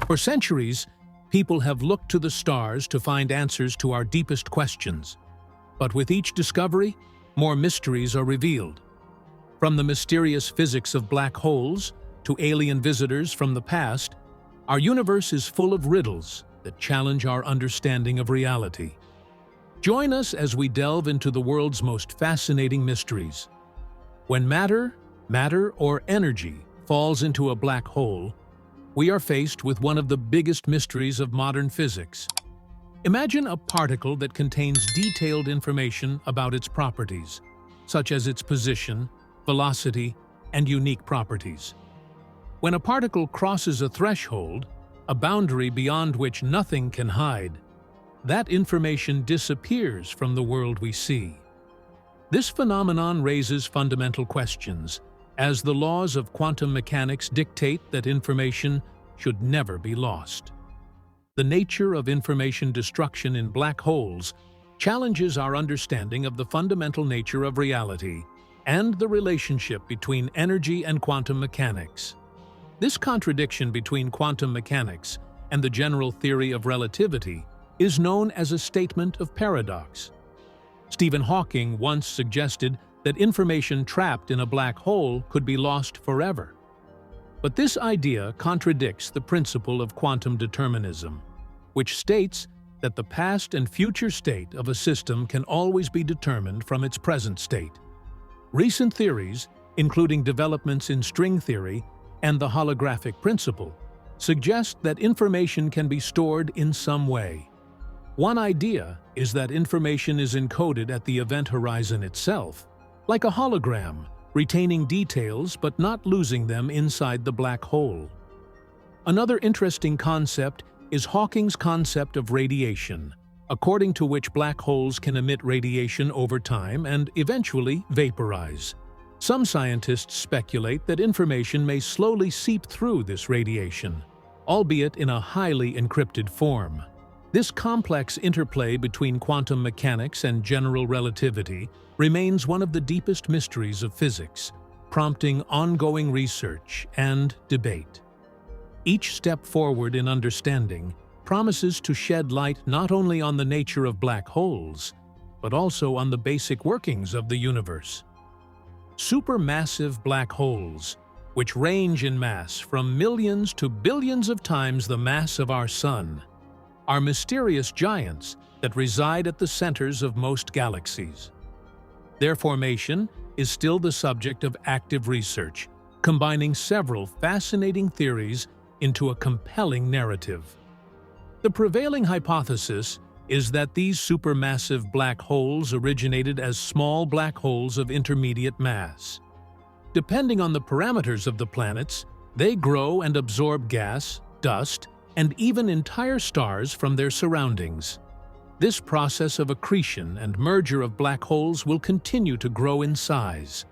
For centuries, people have looked to the stars to find answers to our deepest questions. But with each discovery, more mysteries are revealed. From the mysterious physics of black holes to alien visitors from the past, our universe is full of riddles that challenge our understanding of reality. Join us as we delve into the world's most fascinating mysteries. When matter or energy falls into a black hole, we are faced with one of the biggest mysteries of modern physics. Imagine a particle that contains detailed information about its properties, such as its position, velocity, and unique properties. When a particle crosses a threshold, a boundary beyond which nothing can hide, that information disappears from the world we see. This phenomenon raises fundamental questions, as the laws of quantum mechanics dictate that information should never be lost. The nature of information destruction in black holes challenges our understanding of the fundamental nature of reality and the relationship between energy and quantum mechanics. This contradiction between quantum mechanics and the general theory of relativity is known as a statement of paradox. Stephen Hawking once suggested that information trapped in a black hole could be lost forever. But this idea contradicts the principle of quantum determinism, which states that the past and future state of a system can always be determined from its present state. Recent theories, including developments in string theory and the holographic principle, suggest that information can be stored in some way. One idea is that information is encoded at the event horizon itself, like a hologram, retaining details but not losing them inside the black hole. Another interesting concept is Hawking's concept of radiation, according to which black holes can emit radiation over time and eventually vaporize. Some scientists speculate that information may slowly seep through this radiation, albeit in a highly encrypted form. This complex interplay between quantum mechanics and general relativity remains one of the deepest mysteries of physics, prompting ongoing research and debate. Each step forward in understanding promises to shed light not only on the nature of black holes, but also on the basic workings of the universe. Supermassive black holes, which range in mass from millions to billions of times the mass of our Sun, are mysterious giants that reside at the centers of most galaxies. Their formation is still the subject of active research, combining several fascinating theories into a compelling narrative. The prevailing hypothesis is that these supermassive black holes originated as small black holes of intermediate mass. Depending on the parameters of the planets, they grow and absorb gas, dust, and even entire stars from their surroundings. This process of accretion and merger of black holes will continue to grow in size.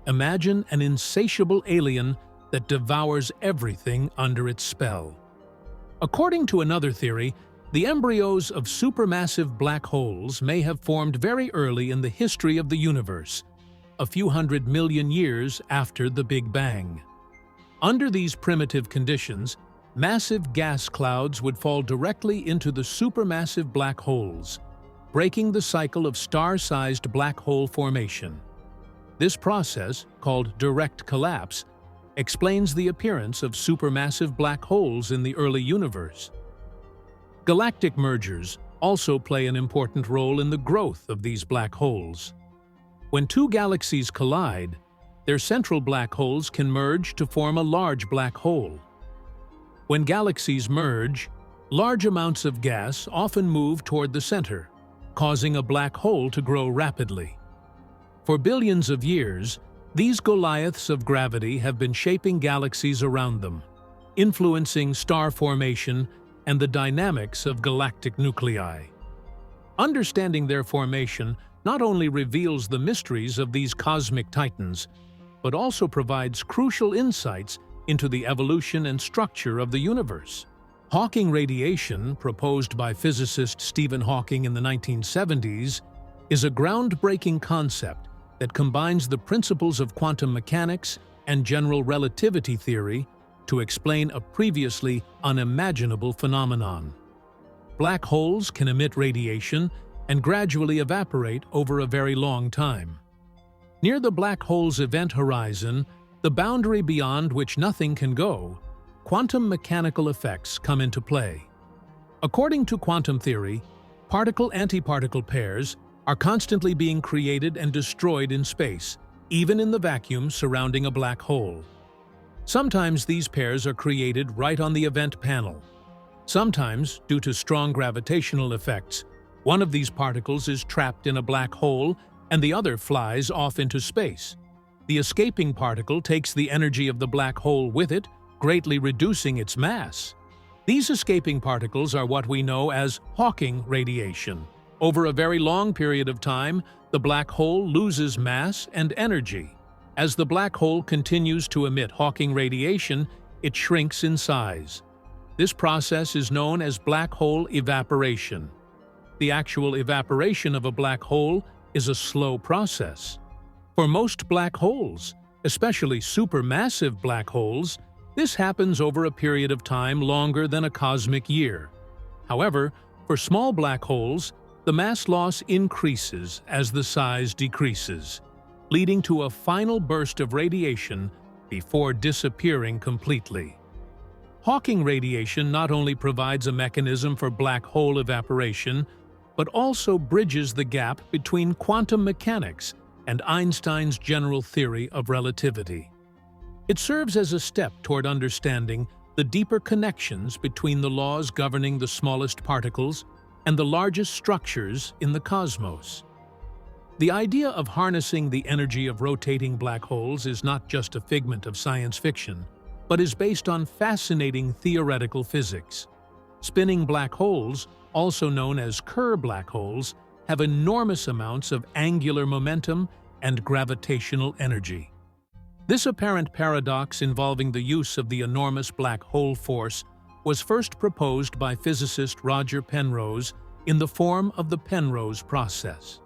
Imagine an insatiable alien that devours everything under its spell. According to another theory, the embryos of supermassive black holes may have formed very early in the history of the universe, a few 100 million years after the Big Bang. Under these primitive conditions, massive gas clouds would fall directly into the supermassive black holes, breaking the cycle of star-sized black hole formation. This process, called direct collapse, explains the appearance of supermassive black holes in the early universe. Galactic mergers also play an important role in the growth of these black holes. When two galaxies collide, their central black holes can merge to form a large black hole. When galaxies merge, large amounts of gas often move toward the center, causing a black hole to grow rapidly. For billions of years, these Goliaths of gravity have been shaping galaxies around them, influencing star formation and the dynamics of galactic nuclei. Understanding their formation not only reveals the mysteries of these cosmic titans, but also provides crucial insights into the evolution and structure of the universe. Hawking radiation, proposed by physicist Stephen Hawking in the 1970s, is a groundbreaking concept that combines the principles of quantum mechanics and general relativity theory to explain a previously unimaginable phenomenon. Black holes can emit radiation and gradually evaporate over a very long time. Near the black hole's event horizon, the boundary beyond which nothing can go, quantum mechanical effects come into play. According to quantum theory, particle-antiparticle pairs are constantly being created and destroyed in space, even in the vacuum surrounding a black hole. Sometimes these pairs are created right on the event panel. Sometimes, due to strong gravitational effects, one of these particles is trapped in a black hole and the other flies off into space. The escaping particle takes the energy of the black hole with it, greatly reducing its mass. These escaping particles are what we know as Hawking radiation. Over a very long period of time, the black hole loses mass and energy. As the black hole continues to emit Hawking radiation, it shrinks in size. This process is known as black hole evaporation. The actual evaporation of a black hole is a slow process. For most black holes, especially supermassive black holes, this happens over a period of time longer than a cosmic year. However, for small black holes, the mass loss increases as the size decreases, leading to a final burst of radiation before disappearing completely. Hawking radiation not only provides a mechanism for black hole evaporation, but also bridges the gap between quantum mechanics and Einstein's general theory of relativity. It serves as a step toward understanding the deeper connections between the laws governing the smallest particles and the largest structures in the cosmos. The idea of harnessing the energy of rotating black holes is not just a figment of science fiction, but is based on fascinating theoretical physics. Spinning black holes, also known as Kerr black holes, have enormous amounts of angular momentum and gravitational energy. This apparent paradox involving the use of the enormous black hole force was first proposed by physicist Roger Penrose in the form of the Penrose process.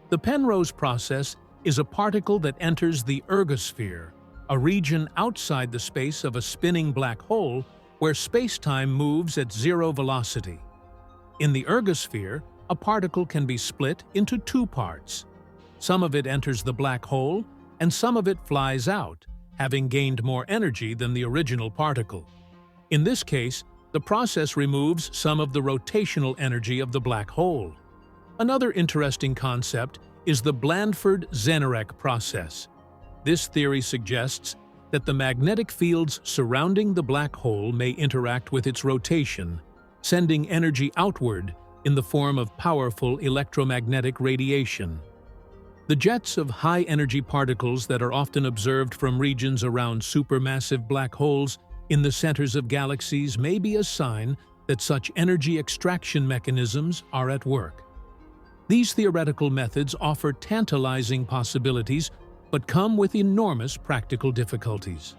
The Penrose process is a particle that enters the ergosphere, a region outside the space of a spinning black hole where space-time moves at zero velocity. In the ergosphere, a particle can be split into two parts. Some of it enters the black hole, and some of it flies out, having gained more energy than the original particle. In this case, the process removes some of the rotational energy of the black hole. Another interesting concept is the Blandford-Zenerek process. This theory suggests that the magnetic fields surrounding the black hole may interact with its rotation, sending energy outward in the form of powerful electromagnetic radiation. The jets of high-energy particles that are often observed from regions around supermassive black holes in the centers of galaxies may be a sign that such energy extraction mechanisms are at work. These theoretical methods offer tantalizing possibilities, but come with enormous practical difficulties.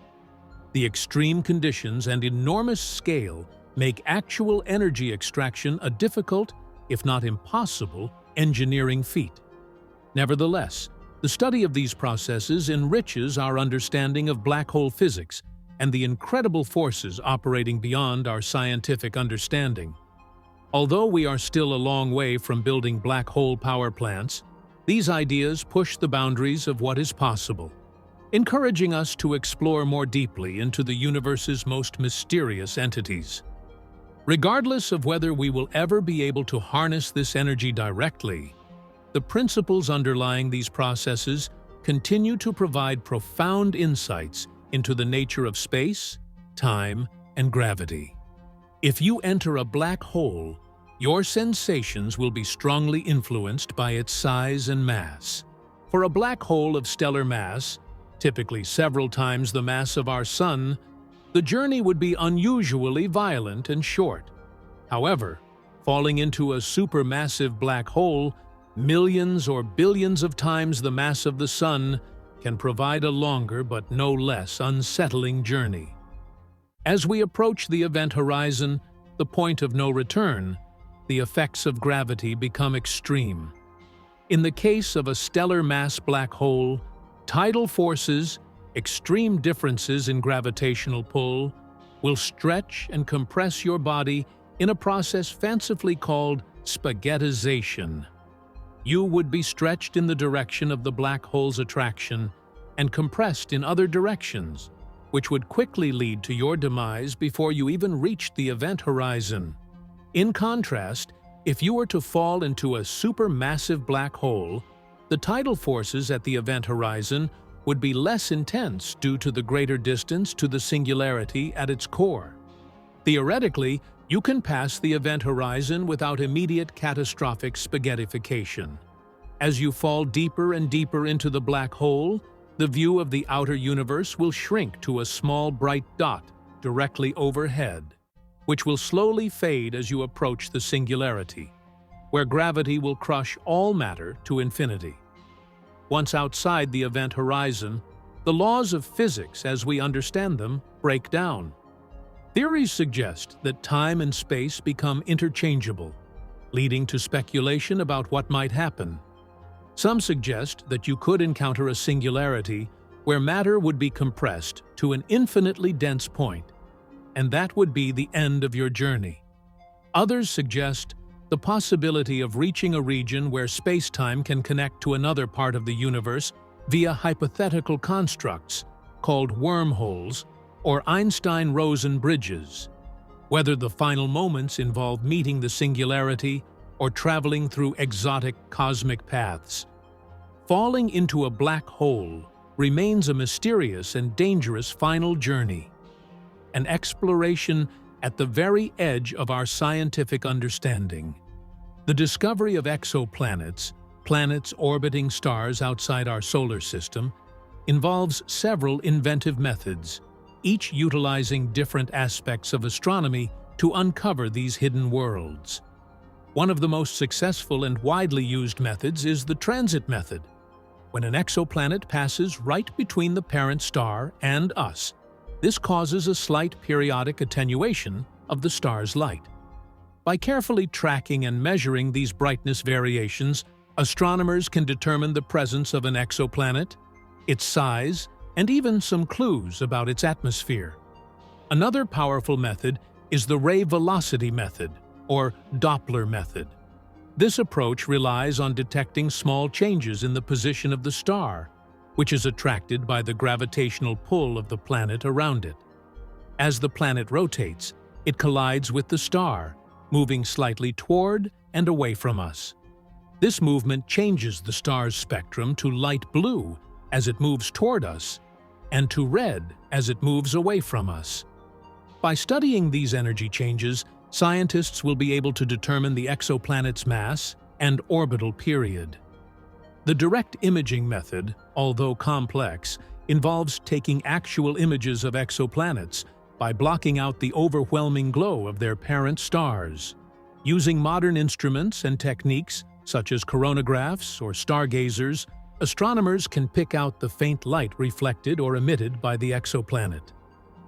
The extreme conditions and enormous scale make actual energy extraction a difficult, if not impossible, engineering feat. Nevertheless, the study of these processes enriches our understanding of black hole physics and the incredible forces operating beyond our scientific understanding. Although we are still a long way from building black hole power plants, these ideas push the boundaries of what is possible, encouraging us to explore more deeply into the universe's most mysterious entities. Regardless of whether we will ever be able to harness this energy directly, the principles underlying these processes continue to provide profound insights into the nature of space, time, and gravity. If you enter a black hole, your sensations will be strongly influenced by its size and mass. For a black hole of stellar mass, typically several times the mass of our Sun, the journey would be unusually violent and short. However, falling into a supermassive black hole, millions or billions of times the mass of the Sun, can provide a longer but no less unsettling journey. As we approach the event horizon, the point of no return, the effects of gravity become extreme. In the case of a stellar mass black hole, tidal forces, Extreme differences in gravitational pull will stretch and compress your body in a process fancifully called spaghettization. You would be stretched in the direction of the black hole's attraction and compressed in other directions, which would quickly lead to your demise before you even reached the event horizon. In contrast, if you were to fall into a supermassive black hole, the tidal forces at the event horizon would be less intense due to the greater distance to the singularity at its core. Theoretically, you can pass the event horizon without immediate catastrophic spaghettification. As you fall deeper and deeper into the black hole, the view of the outer universe will shrink to a small bright dot directly overhead, which will slowly fade as you approach the singularity, where gravity will crush all matter to infinity. Once outside the event horizon, the laws of physics as we understand them break down. Theories suggest that time and space become interchangeable, leading to speculation about what might happen. Some suggest that you could encounter a singularity where matter would be compressed to an infinitely dense point, and that would be the end of your journey. Others suggest the possibility of reaching a region where space-time can connect to another part of the universe via hypothetical constructs called wormholes or Einstein-Rosen bridges. Whether the final moments involve meeting the singularity or traveling through exotic cosmic paths, falling into a black hole remains a mysterious and dangerous final journey, an exploration at the very edge of our scientific understanding. The discovery of exoplanets, planets orbiting stars outside our solar system, involves several inventive methods, each utilizing different aspects of astronomy to uncover these hidden worlds. One of the most successful and widely used methods is the transit method, when an exoplanet passes right between the parent star and us. This causes a slight periodic attenuation of the star's light. By carefully tracking and measuring these brightness variations, astronomers can determine the presence of an exoplanet, its size, and even some clues about its atmosphere. Another powerful method is the ray velocity method, or Doppler method. This approach relies on detecting small changes in the position of the star, which is attracted by the gravitational pull of the planet around it. As the planet rotates, it collides with the star, moving slightly toward and away from us. This movement changes the star's spectrum to light blue as it moves toward us, and to red as it moves away from us. By studying these energy changes, scientists will be able to determine the exoplanet's mass and orbital period. The direct imaging method, although complex, involves taking actual images of exoplanets by blocking out the overwhelming glow of their parent stars. Using modern instruments and techniques such as coronagraphs or stargazers, astronomers can pick out the faint light reflected or emitted by the exoplanet.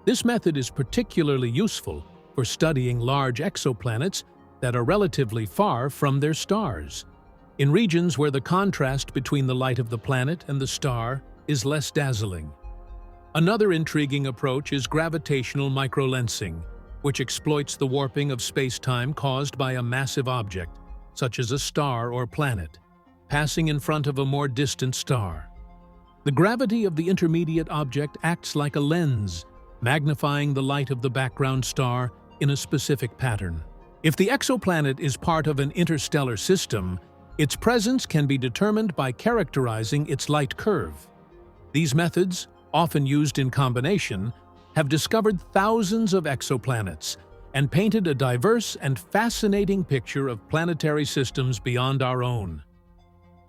This method is particularly useful for studying large exoplanets that are relatively far from their stars, in regions where the contrast between the light of the planet and the star is less dazzling. Another intriguing approach is gravitational microlensing, which exploits the warping of space-time caused by a massive object, such as a star or planet, passing in front of a more distant star. The gravity of the intermediate object acts like a lens, magnifying the light of the background star in a specific pattern. If the exoplanet is part of an interstellar system, its presence can be determined by characterizing its light curve. These methods, often used in combination, have discovered thousands of exoplanets and painted a diverse and fascinating picture of planetary systems beyond our own.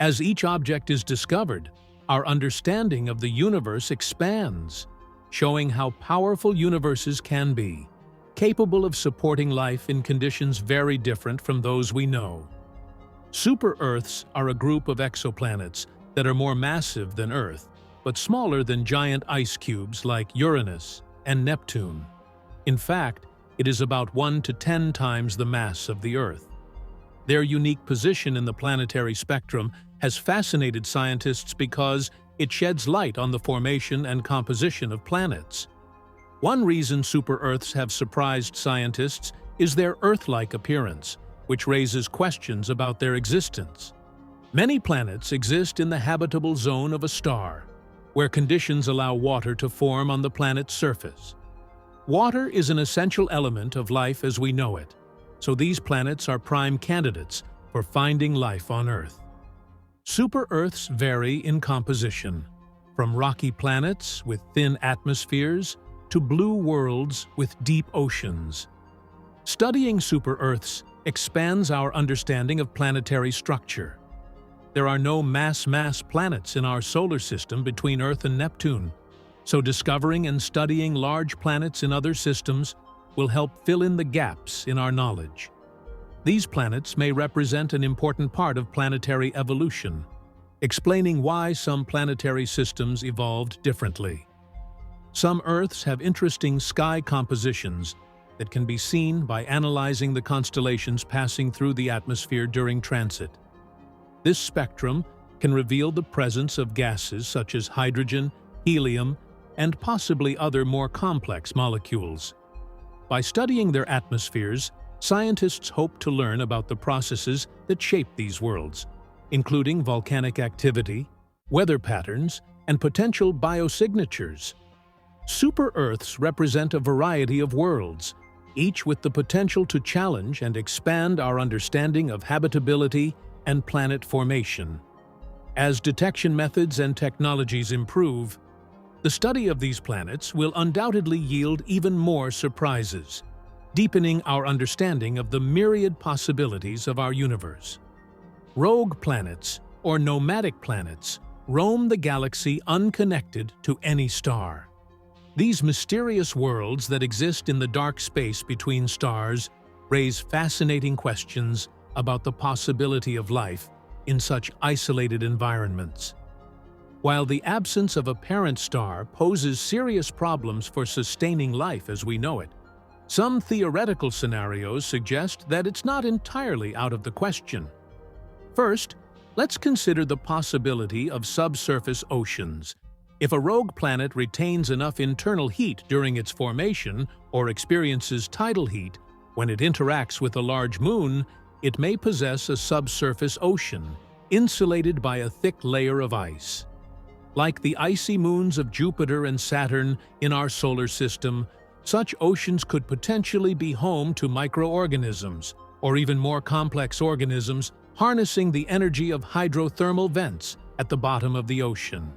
As each object is discovered, our understanding of the universe expands, showing how powerful universes can be, capable of supporting life in conditions very different from those we know. Super-Earths are a group of exoplanets that are more massive than Earth, but smaller than giant ice cubes like Uranus and Neptune. In fact, it is about 1 to 10 times the mass of the Earth. Their unique position in the planetary spectrum has fascinated scientists because it sheds light on the formation and composition of planets. One reason super-Earths have surprised scientists is their Earth-like appearance, which raises questions about their existence. Many planets exist in the habitable zone of a star, where conditions allow water to form on the planet's surface. Water is an essential element of life as we know it, so these planets are prime candidates for finding life on Earth. Super-Earths vary in composition, from rocky planets with thin atmospheres to blue worlds with deep oceans. Studying super-Earths expands our understanding of planetary structure. There are no mass planets in our solar system between Earth and Neptune, so discovering and studying large planets in other systems will help fill in the gaps in our knowledge. These planets may represent an important part of planetary evolution, explaining why some planetary systems evolved differently. Some Earths have interesting sky compositions that can be seen by analyzing the constellations passing through the atmosphere during transit. This spectrum can reveal the presence of gases such as hydrogen, helium, and possibly other more complex molecules. By studying their atmospheres, scientists hope to learn about the processes that shape these worlds, including volcanic activity, weather patterns, and potential biosignatures. Super-Earths represent a variety of worlds, each with the potential to challenge and expand our understanding of habitability and planet formation. As detection methods and technologies improve, the study of these planets will undoubtedly yield even more surprises, deepening our understanding of the myriad possibilities of our universe. Rogue planets, or nomadic planets, roam the galaxy unconnected to any star. These mysterious worlds that exist in the dark space between stars raise fascinating questions about the possibility of life in such isolated environments. While the absence of a parent star poses serious problems for sustaining life as we know it, some theoretical scenarios suggest that it's not entirely out of the question. First, let's consider the possibility of subsurface oceans. If a rogue planet retains enough internal heat during its formation or experiences tidal heat when it interacts with a large moon, it may possess a subsurface ocean, insulated by a thick layer of ice. Like the icy moons of Jupiter and Saturn in our solar system, such oceans could potentially be home to microorganisms, or even more complex organisms, harnessing the energy of hydrothermal vents at the bottom of the ocean.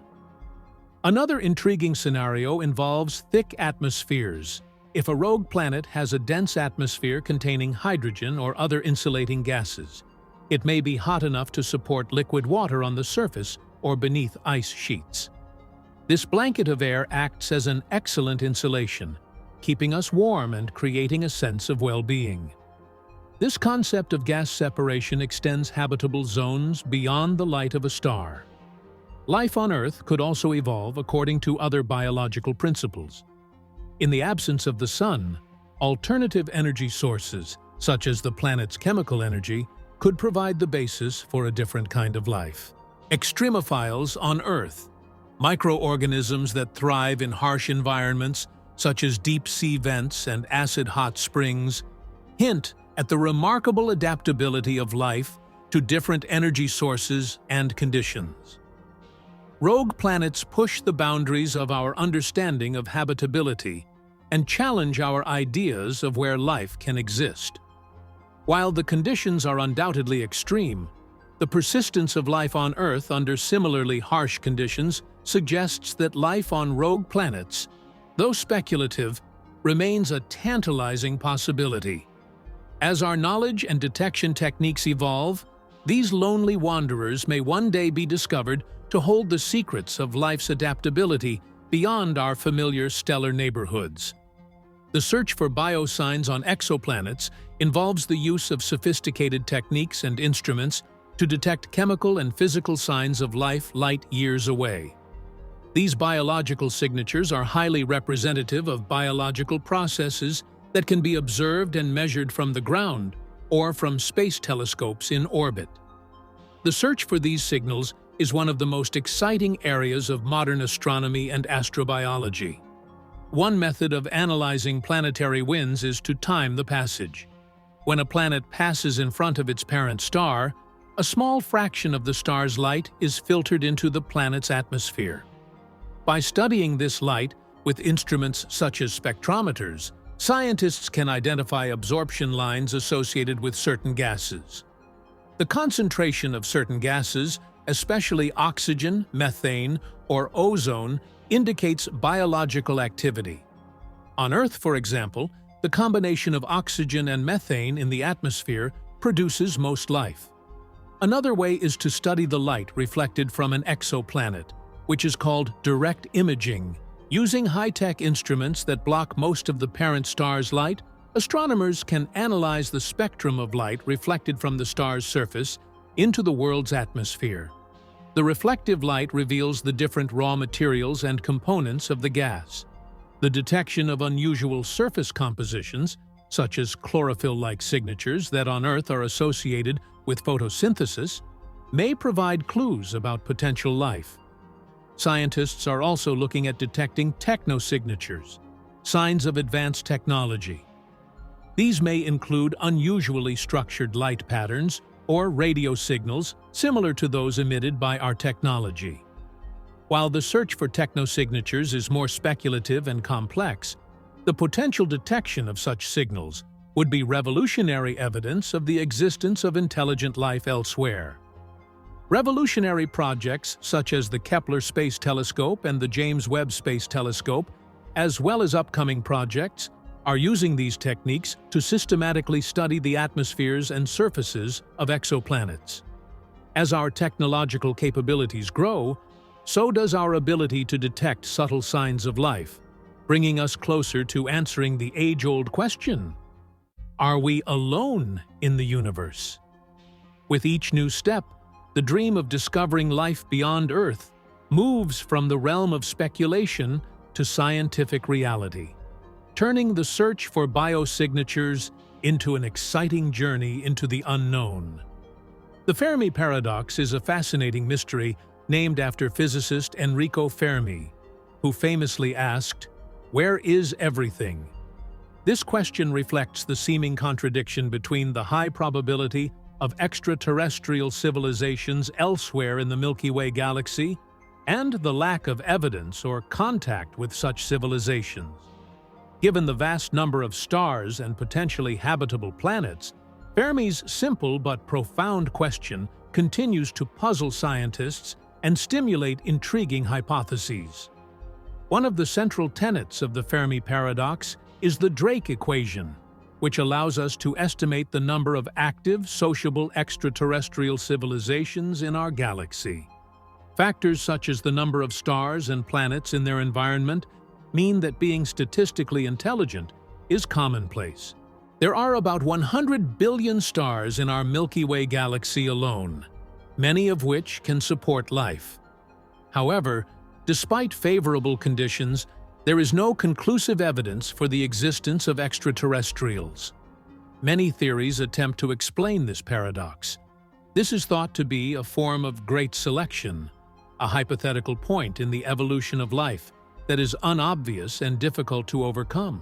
Another intriguing scenario involves thick atmospheres. If a rogue planet has a dense atmosphere containing hydrogen or other insulating gases, it may be hot enough to support liquid water on the surface or beneath ice sheets. This blanket of air acts as an excellent insulation, keeping us warm and creating a sense of well-being. This concept of gas separation extends habitable zones beyond the light of a star. Life on Earth could also evolve according to other biological principles. In the absence of the Sun, alternative energy sources, such as the planet's chemical energy, could provide the basis for a different kind of life. Extremophiles on Earth, microorganisms that thrive in harsh environments, such as deep-sea vents and acid hot springs, hint at the remarkable adaptability of life to different energy sources and conditions. Rogue planets push the boundaries of our understanding of habitability and challenge our ideas of where life can exist. While the conditions are undoubtedly extreme, the persistence of life on Earth under similarly harsh conditions suggests that life on rogue planets, though speculative, remains a tantalizing possibility. As our knowledge and detection techniques evolve, these lonely wanderers may one day be discovered to hold the secrets of life's adaptability beyond our familiar stellar neighborhoods. The search for biosigns on exoplanets involves the use of sophisticated techniques and instruments to detect chemical and physical signs of life light years away. These biological signatures are highly representative of biological processes that can be observed and measured from the ground or from space telescopes in orbit. The search for these signals is one of the most exciting areas of modern astronomy and astrobiology. One method of analyzing planetary winds is to time the passage. When a planet passes in front of its parent star, a small fraction of the star's light is filtered into the planet's atmosphere. By studying this light with instruments such as spectrometers, scientists can identify absorption lines associated with certain gases. The concentration of certain gases, especially oxygen, methane, or ozone, indicates biological activity. On Earth, for example, the combination of oxygen and methane in the atmosphere produces most life. Another way is to study the light reflected from an exoplanet, which is called direct imaging. Using high-tech instruments that block most of the parent star's light, astronomers can analyze the spectrum of light reflected from the star's surface into the world's atmosphere. The reflective light reveals the different raw materials and components of the gas. The detection of unusual surface compositions, such as chlorophyll-like signatures that on Earth are associated with photosynthesis, may provide clues about potential life. Scientists are also looking at detecting technosignatures, signs of advanced technology. These may include unusually structured light patterns or radio signals similar to those emitted by our technology. While the search for technosignatures is more speculative and complex, the potential detection of such signals would be revolutionary evidence of the existence of intelligent life elsewhere. Revolutionary projects such as the Kepler Space Telescope and the James Webb Space Telescope, as well as upcoming projects, are using these techniques to systematically study the atmospheres and surfaces of exoplanets. As our technological capabilities grow, so does our ability to detect subtle signs of life, bringing us closer to answering the age-old question: are we alone in the universe? With each new step, the dream of discovering life beyond Earth moves from the realm of speculation to scientific reality, turning the search for biosignatures into an exciting journey into the unknown. The Fermi paradox is a fascinating mystery named after physicist Enrico Fermi, who famously asked, "Where is everything?" This question reflects the seeming contradiction between the high probability of extraterrestrial civilizations elsewhere in the Milky Way galaxy and the lack of evidence or contact with such civilizations. Given the vast number of stars and potentially habitable planets, Fermi's simple but profound question continues to puzzle scientists and stimulate intriguing hypotheses. One of the central tenets of the Fermi paradox is the Drake equation, which allows us to estimate the number of active, sociable extraterrestrial civilizations in our galaxy. Factors such as the number of stars and planets in their environment mean that being statistically intelligent is commonplace. There are about 100 billion stars in our Milky Way galaxy alone, many of which can support life. However, despite favorable conditions, there is no conclusive evidence for the existence of extraterrestrials. Many theories attempt to explain this paradox. This is thought to be a form of great selection, a hypothetical point in the evolution of life that is unobvious and difficult to overcome.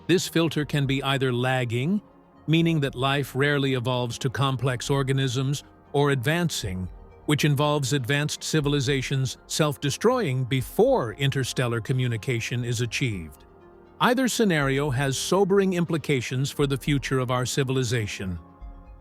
This filter can be either lagging, meaning that life rarely evolves to complex organisms, or advancing, which involves advanced civilizations self-destroying before interstellar communication is achieved. Either scenario has sobering implications for the future of our civilization.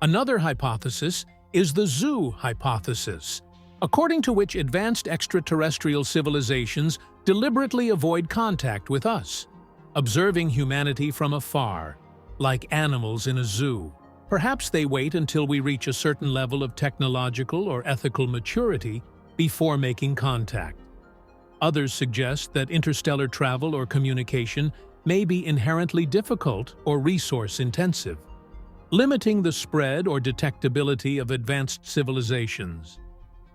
Another hypothesis is the zoo hypothesis, according to which advanced extraterrestrial civilizations deliberately avoid contact with us, observing humanity from afar, like animals in a zoo. Perhaps they wait until we reach a certain level of technological or ethical maturity before making contact. Others suggest that interstellar travel or communication may be inherently difficult or resource-intensive, limiting the spread or detectability of advanced civilizations.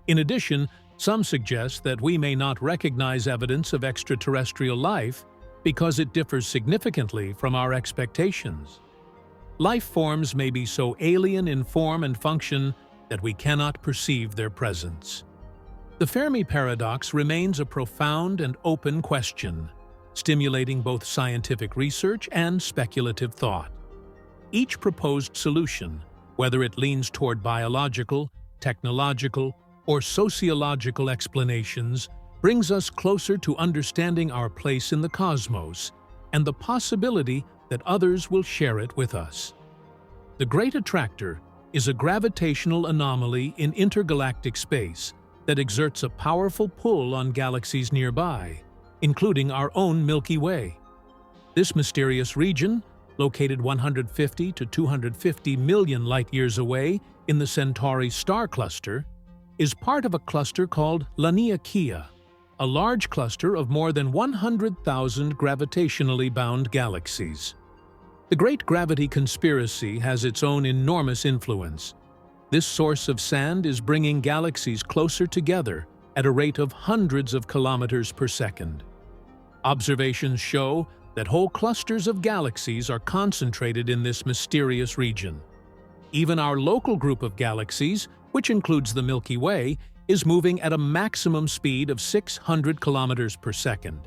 In addition, some suggest that we may not recognize evidence of extraterrestrial life because it differs significantly from our expectations. Life forms may be so alien in form and function that we cannot perceive their presence. The Fermi paradox remains a profound and open question, stimulating both scientific research and speculative thought. Each proposed solution, whether it leans toward biological, technological, or sociological explanations, brings us closer to understanding our place in the cosmos and the possibility that others will share it with us. The Great Attractor is a gravitational anomaly in intergalactic space that exerts a powerful pull on galaxies nearby, including our own Milky Way. This mysterious region, located 150 to 250 million light-years away in the Centauri star cluster, is part of a cluster called Laniakea, a large cluster of more than 100,000 gravitationally bound galaxies. The Great Gravity Conspiracy has its own enormous influence. This source of sand is bringing galaxies closer together at a rate of hundreds of kilometers per second. Observations show that whole clusters of galaxies are concentrated in this mysterious region. Even our local group of galaxies, which includes the Milky Way, is moving at a maximum speed of 600 kilometers per second.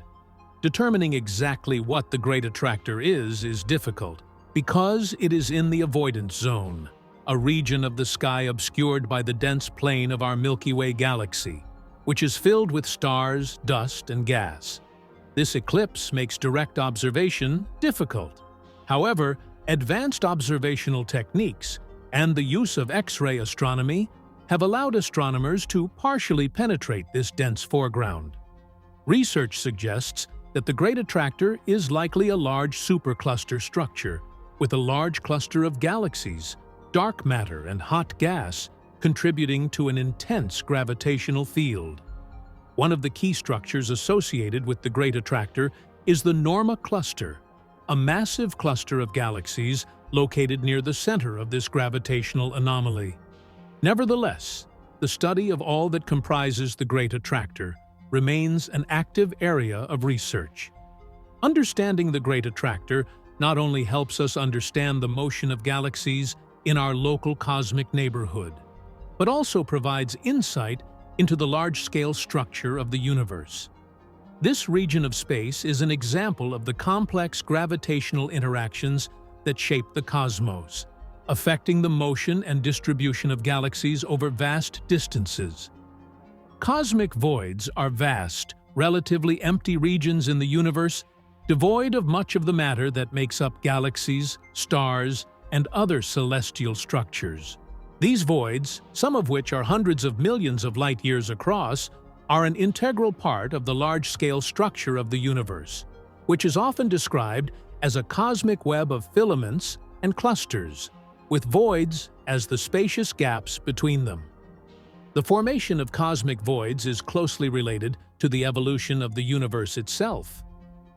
Determining exactly what the Great Attractor is difficult, because it is in the avoidance zone, a region of the sky obscured by the dense plane of our Milky Way galaxy, which is filled with stars, dust, and gas. This eclipse makes direct observation difficult. However, advanced observational techniques and the use of X-ray astronomy have allowed astronomers to partially penetrate this dense foreground. Research suggests that the Great Attractor is likely a large supercluster structure with a large cluster of galaxies, dark matter, and hot gas contributing to an intense gravitational field. One of the key structures associated with the Great Attractor is the Norma Cluster, a massive cluster of galaxies located near the center of this gravitational anomaly. Nevertheless, the study of all that comprises the Great Attractor remains an active area of research. Understanding the Great Attractor not only helps us understand the motion of galaxies in our local cosmic neighborhood, but also provides insight into the large-scale structure of the universe. This region of space is an example of the complex gravitational interactions that shape the cosmos, affecting the motion and distribution of galaxies over vast distances. Cosmic voids are vast, relatively empty regions in the universe, devoid of much of the matter that makes up galaxies, stars, and other celestial structures. These voids, some of which are hundreds of millions of light-years across, are an integral part of the large-scale structure of the universe, which is often described as a cosmic web of filaments and clusters, with voids as the spacious gaps between them. The formation of cosmic voids is closely related to the evolution of the universe itself.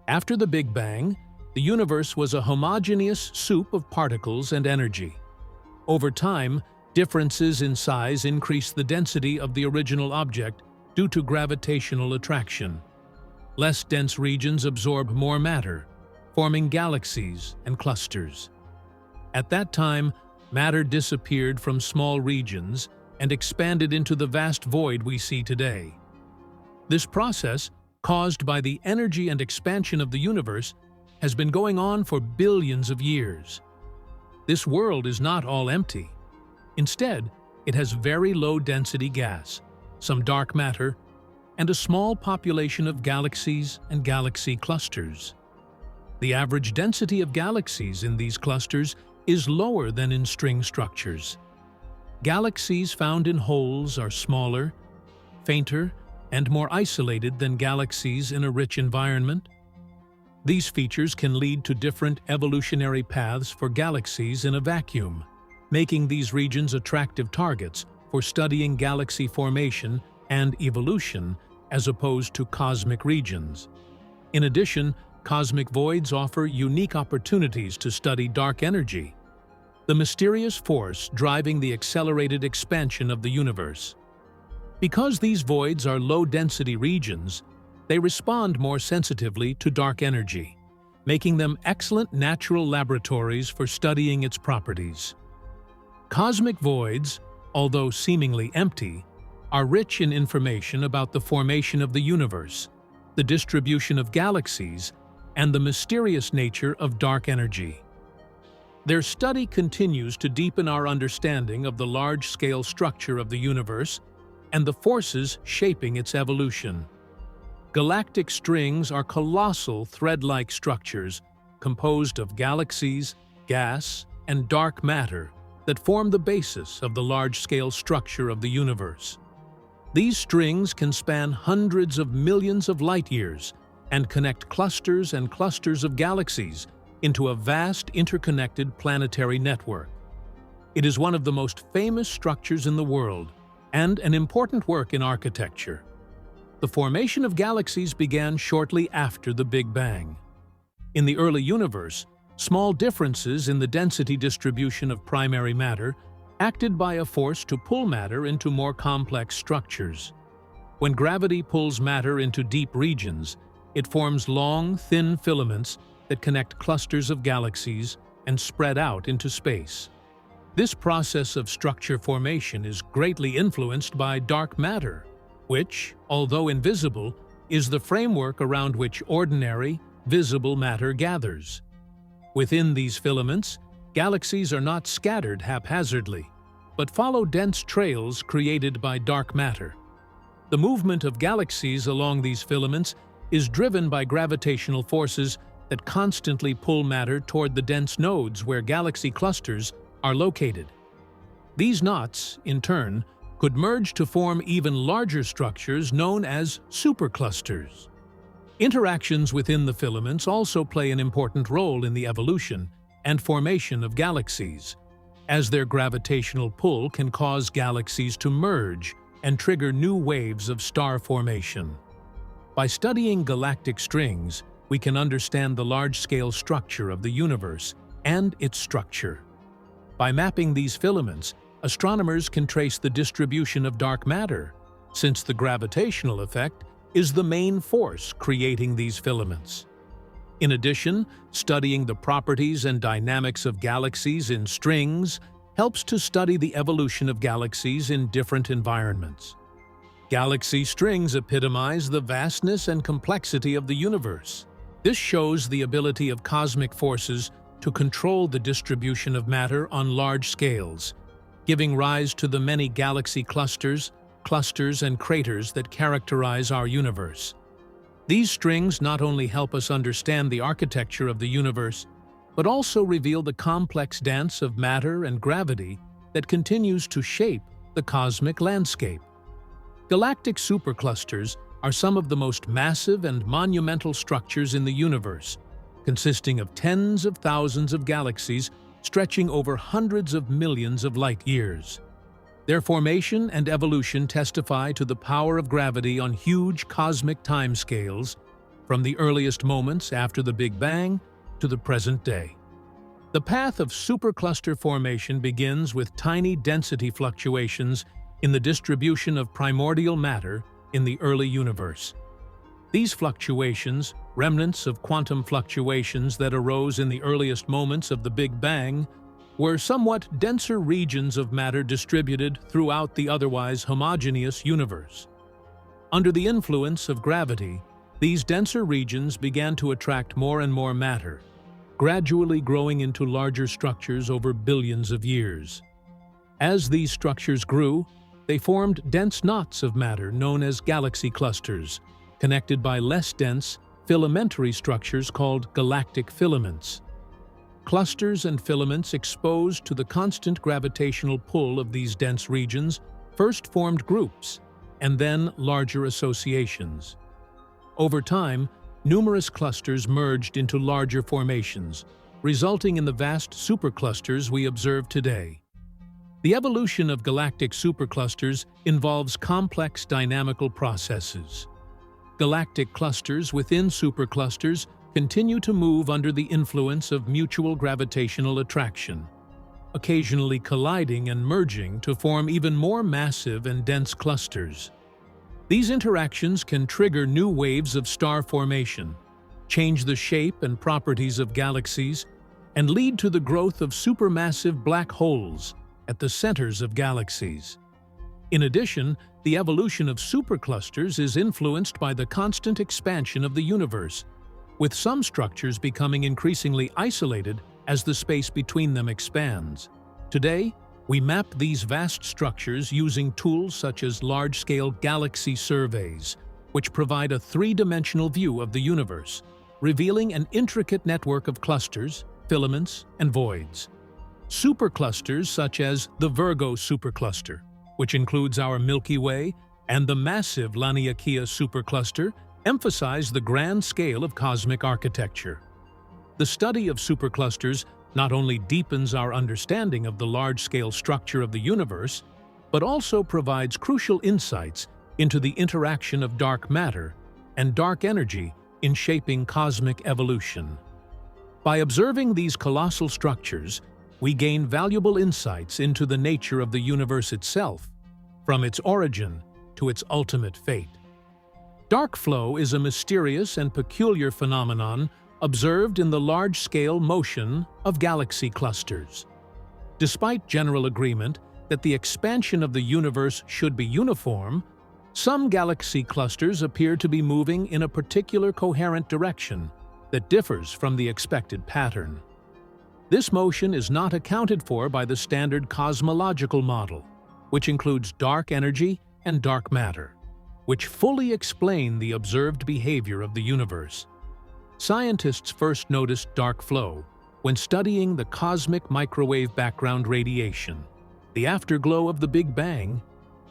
After the Big Bang, the universe was a homogeneous soup of particles and energy. Over time, differences in size increased the density of the original object due to gravitational attraction. Less dense regions absorb more matter, forming galaxies and clusters. At that time, matter disappeared from small regions and expanded into the vast void we see today. This process, caused by the energy and expansion of the universe, has been going on for billions of years. This world is not all empty. Instead, it has very low-density gas, some dark matter, and a small population of galaxies and galaxy clusters. The average density of galaxies in these clusters is lower than in string structures. Galaxies found in holes are smaller, fainter, and more isolated than galaxies in a rich environment. These features can lead to different evolutionary paths for galaxies in a vacuum, making these regions attractive targets for studying galaxy formation and evolution as opposed to cosmic regions. In addition, cosmic voids offer unique opportunities to study dark energy, the mysterious force driving the accelerated expansion of the universe. Because these voids are low-density regions, they respond more sensitively to dark energy, making them excellent natural laboratories for studying its properties. Cosmic voids, although seemingly empty, are rich in information about the formation of the universe, the distribution of galaxies, and the mysterious nature of dark energy. Their study continues to deepen our understanding of the large-scale structure of the universe and the forces shaping its evolution. Galactic strings are colossal thread-like structures composed of galaxies, gas, and dark matter that form the basis of the large-scale structure of the universe. These strings can span hundreds of millions of light-years and connect clusters and clusters of galaxies into a vast interconnected planetary network. It is one of the most famous structures in the world and an important work in architecture. The formation of galaxies began shortly after the Big Bang. In the early universe, small differences in the density distribution of primary matter acted by a force to pull matter into more complex structures. When gravity pulls matter into deep regions, it forms long, thin filaments that connect clusters of galaxies and spread out into space. This process of structure formation is greatly influenced by dark matter, which, although invisible, is the framework around which ordinary, visible matter gathers. Within these filaments, galaxies are not scattered haphazardly, but follow dense trails created by dark matter. The movement of galaxies along these filaments is driven by gravitational forces that constantly pull matter toward the dense nodes where galaxy clusters are located. These knots, in turn, could merge to form even larger structures known as superclusters. Interactions within the filaments also play an important role in the evolution and formation of galaxies, as their gravitational pull can cause galaxies to merge and trigger new waves of star formation. By studying galactic strings, we can understand the large-scale structure of the universe and its structure. By mapping these filaments, astronomers can trace the distribution of dark matter, since the gravitational effect is the main force creating these filaments. In addition, studying the properties and dynamics of galaxies in strings helps to study the evolution of galaxies in different environments. Galaxy strings epitomize the vastness and complexity of the universe. This shows the ability of cosmic forces to control the distribution of matter on large scales, giving rise to the many galaxy clusters, and craters that characterize our universe. These strings not only help us understand the architecture of the universe, but also reveal the complex dance of matter and gravity that continues to shape the cosmic landscape. Galactic superclusters are some of the most massive and monumental structures in the universe, consisting of tens of thousands of galaxies stretching over hundreds of millions of light-years. Their formation and evolution testify to the power of gravity on huge cosmic timescales, from the earliest moments after the Big Bang to the present day. The path of supercluster formation begins with tiny density fluctuations in the distribution of primordial matter in the early universe. These fluctuations, remnants of quantum fluctuations that arose in the earliest moments of the Big Bang, were somewhat denser regions of matter distributed throughout the otherwise homogeneous universe. Under the influence of gravity, these denser regions began to attract more and more matter, gradually growing into larger structures over billions of years. As these structures grew, they formed dense knots of matter known as galaxy clusters, connected by less dense, filamentary structures called galactic filaments. Clusters and filaments exposed to the constant gravitational pull of these dense regions first formed groups, and then larger associations. Over time, numerous clusters merged into larger formations, resulting in the vast superclusters we observe today. The evolution of galactic superclusters involves complex dynamical processes. Galactic clusters within superclusters continue to move under the influence of mutual gravitational attraction, occasionally colliding and merging to form even more massive and dense clusters. These interactions can trigger new waves of star formation, change the shape and properties of galaxies, and lead to the growth of supermassive black holes at the centers of galaxies. In addition, the evolution of superclusters is influenced by the constant expansion of the universe, with some structures becoming increasingly isolated as the space between them expands. Today, we map these vast structures using tools such as large-scale galaxy surveys, which provide a three-dimensional view of the universe, revealing an intricate network of clusters, filaments, and voids. Superclusters such as the Virgo supercluster, which includes our Milky Way, and the massive Laniakea supercluster, emphasize the grand scale of cosmic architecture. The study of superclusters not only deepens our understanding of the large-scale structure of the universe, but also provides crucial insights into the interaction of dark matter and dark energy in shaping cosmic evolution. By observing these colossal structures, we gain valuable insights into the nature of the universe itself, from its origin to its ultimate fate. Dark flow is a mysterious and peculiar phenomenon observed in the large-scale motion of galaxy clusters. Despite general agreement that the expansion of the universe should be uniform, some galaxy clusters appear to be moving in a particular coherent direction that differs from the expected pattern. This motion is not accounted for by the standard cosmological model, which includes dark energy and dark matter, which fully explain the observed behavior of the universe. Scientists first noticed dark flow when studying the cosmic microwave background radiation, the afterglow of the Big Bang,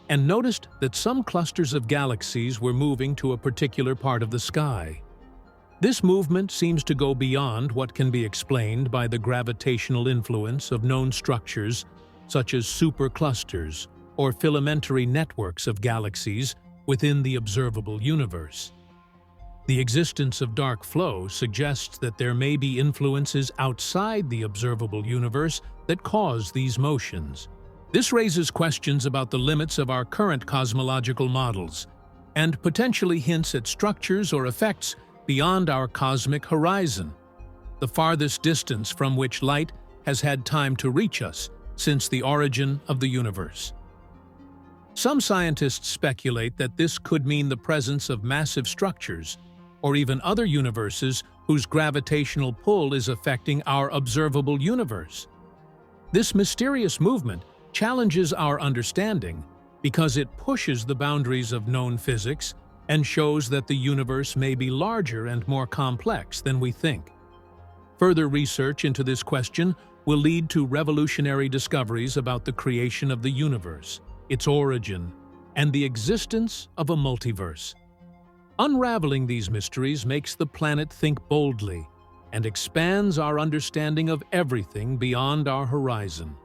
and noticed that some clusters of galaxies were moving to a particular part of the sky. This movement seems to go beyond what can be explained by the gravitational influence of known structures such as superclusters or filamentary networks of galaxies within the observable universe. The existence of dark flow suggests that there may be influences outside the observable universe that cause these motions. This raises questions about the limits of our current cosmological models and potentially hints at structures or effects beyond our cosmic horizon, the farthest distance from which light has had time to reach us since the origin of the universe. Some scientists speculate that this could mean the presence of massive structures or even other universes whose gravitational pull is affecting our observable universe. This mysterious movement challenges our understanding because it pushes the boundaries of known physics and shows that the universe may be larger and more complex than we think. Further research into this question will lead to revolutionary discoveries about the creation of the universe, its origin, and the existence of a multiverse. Unraveling these mysteries makes the planet think boldly and expands our understanding of everything beyond our horizon.